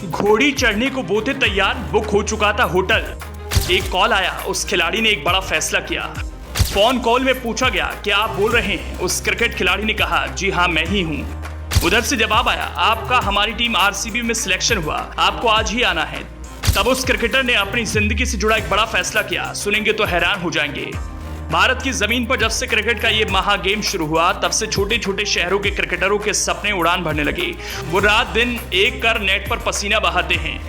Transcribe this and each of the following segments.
घोड़ी चढ़ने को वो थे तैयार, बुक हो चुका था होटल। एक कॉल आया, उस खिलाड़ी ने एक बड़ा फैसला किया। फोन कॉल में पूछा गया, क्या आप बोल रहे हैं? उस क्रिकेट खिलाड़ी ने कहा, जी हाँ मैं ही हूँ। उधर से जवाब आया, आपका हमारी टीम आरसीबी में सिलेक्शन हुआ, आपको आज ही आना है। तब उस क्रिकेटर ने अपनी जिंदगी से जुड़ा एक बड़ा फैसला किया, सुनेंगे तो हैरान हो जाएंगे। भारत की जमीन पर जब से क्रिकेट का ये महागेम शुरू हुआ, तब से छोटे छोटे शहरों के क्रिकेटरों के सपने उड़ान भरने लगे। वो रात दिन एक कर नेट पर पसीना बहाते हैं।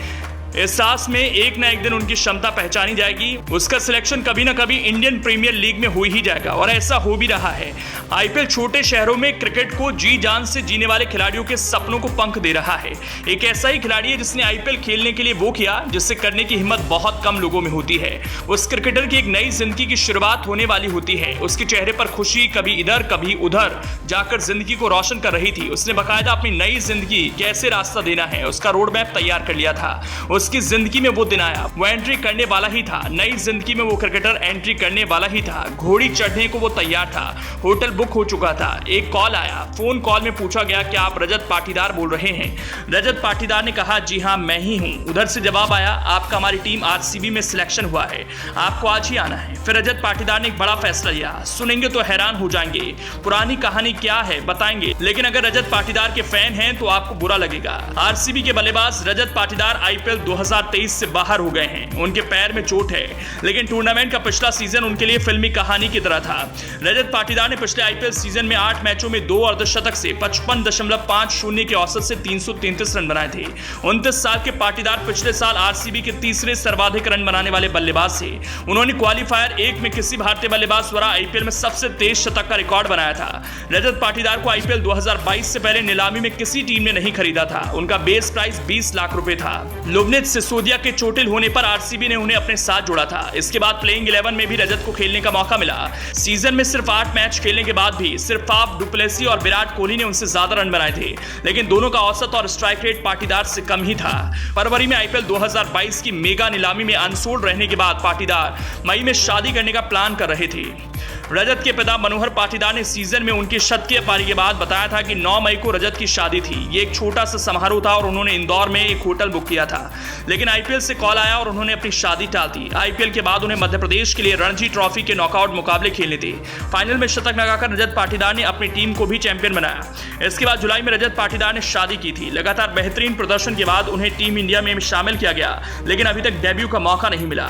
इस सांस में एक ना एक दिन उनकी क्षमता पहचानी जाएगी, उसका सिलेक्शन कभी ना कभी इंडियन प्रीमियर लीग में हो ही जाएगा, और ऐसा हो भी रहा है। आईपीएल छोटे शहरों में क्रिकेट को जी जान से जीने वाले खिलाड़ियों के सपनों को पंख दे रहा है। एक ऐसा ही खिलाड़ी है जिसने आईपीएल खेलने के लिए वो किया जिससे करने की हिम्मत बहुत कम लोगों में होती है। उस क्रिकेटर की एक नई जिंदगी की शुरुआत होने वाली होती है। उसके चेहरे पर खुशी कभी इधर कभी उधर जाकर जिंदगी को रोशन कर रही थी। उसने बाकायदा अपनी नई जिंदगी कैसे रास्ता देना है उसका रोड मैप तैयार कर लिया था। उसकी जिंदगी में वो दिन आया, वो एंट्री करने वाला ही था। नई जिंदगी में वो क्रिकेटर एंट्री करने वाला ही था। घोड़ी चढ़ने को वो तैयार था, होटल बुक हो चुका था। एक कॉल आया, फोन कॉल में पूछा गया, क्या आप रजत पाटीदार बोल रहे हैं? रजत पाटीदार ने कहा, जी हाँ मैं ही हूँ। उधर से जवाब आया, आपका हमारी टीम आरसीबी में सिलेक्शन हुआ है, आपको आज ही आना है। फिर रजत पाटीदार ने एक बड़ा फैसला लिया, सुनेंगे तो हैरान हो जाएंगे। पुरानी कहानी क्या है बताएंगे, लेकिन अगर रजत पाटीदार के फैन हैं तो आपको बुरा लगेगा। आरसीबी के बल्लेबाज रजत पाटीदार आईपीएल 2023 से बाहर हो गए हैं। उनके पैर में चोट है, लेकिन टूर्नामेंट का पिछला सीजन उनके लिए फिल्मी कहानी की तरह था। रजत पाटीदार ने पिछले आईपीएल सीजन में 8 मैचों में 2 अर्धशतक से 55.50 के औसत से 333 रन बनाए थे। 29 साल के पाटीदार पिछले साल आरसीबी के तीसरे सर्वाधिक रन बनाने वाले बल्लेबाज थे। उन्होंने क्वालीफायर 1 में किसी भारतीय बल्लेबाज द्वारा आईपीएल में सबसे तेज शतक का रिकॉर्ड बनाया था। रजत पाटीदार को आईपीएल 2022 से पहले नीलामी में किसी टीम ने नहीं खरीदा था। उनका बेस प्राइस 20 लाख रुपए था। लुबनीत सिसोदिया के चोटिल होने पर आरसीबी ने उन्हें अपने साथ जोड़ा था। इसके बाद प्लेइंग 11 में भी रजत को खेलने का मौका मिला। सीजन में सिर्फ 8 मैच खेलने के बाद भी सिर्फ फाफ डुप्लेसी और विराट कोहली ने उनसे ज्यादा रन बनाए थे, लेकिन दोनों का औसत और स्ट्राइक रेट पाटीदार से कम ही था। फरवरी में आईपीएल 2022 की मेगा नीलामी में अनसोल्ड रहने के बाद पाटीदार मई में शादी करने का प्लान कर रहे थे। रजत के पिता मनोहर पाटीदार ने सीजन में उनकी शतकीय पारी के बाद बताया था कि 9 मई को रजत की शादी थी। ये एक छोटा सा समारोह था और उन्होंने इंदौर में एक होटल बुक किया था, लेकिन आईपीएल से कॉल आया और उन्होंने अपनी शादी टाल दी। आईपीएल के बाद उन्हें मध्य प्रदेश के लिए रणजी ट्रॉफी के नॉकआउट मुकाबले खेलने थे। फाइनल में शतक लगाकर रजत पाटीदार ने अपनी टीम को भी चैंपियन बनाया। इसके बाद जुलाई में रजत पाटीदार ने शादी की थी। लगातार बेहतरीन प्रदर्शन के बाद उन्हें टीम इंडिया में शामिल किया गया, लेकिन अभी तक डेब्यू का मौका नहीं मिला।